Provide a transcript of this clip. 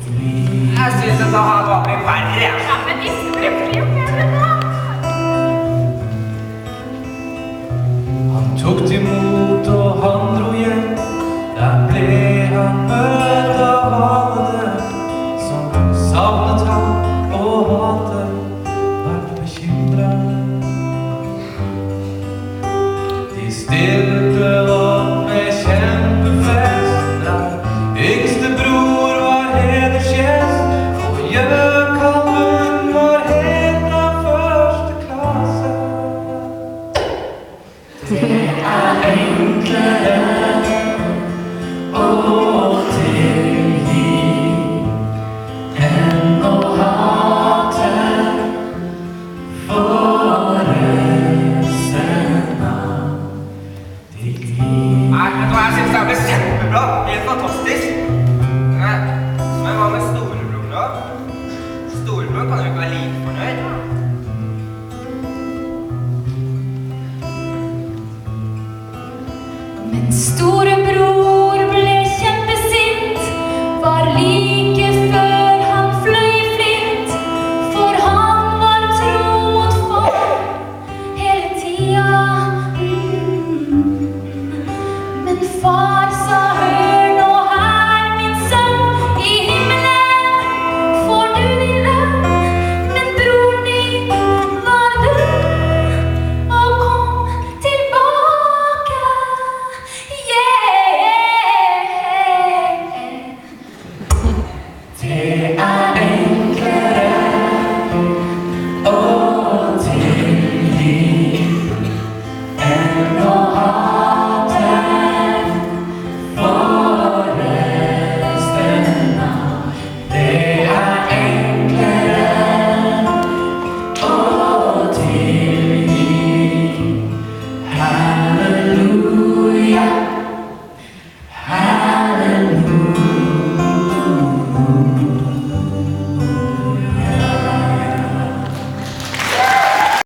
Jeg synes at det har bare blitt verre. Ja, men de skulle bli jo bedre nå. Han tok imot og han dro hjem. Der ble han møtt av alle som savnet ham og hadde vært bekymret. De stilte opp med kjempefest der yngste bror var hedersgjest, og gjøkalven var helt av første klasse. Det enklere å tilgi enn å hate for resten av ditt liv. Nei, vet du hva, jeg synes det ble kjempebra. Helt fantastisk. Men hva med storebror da? Storebror kan jo ikke være like fornøyd. Men storebror ble kjempesint, var like før han fløy i flint, for han var tro mot far hele tida. Men far sa, hør nå her, min sønn, i himmelen får du din lønn, men broren din var død og kom tilbake. Yeah. Det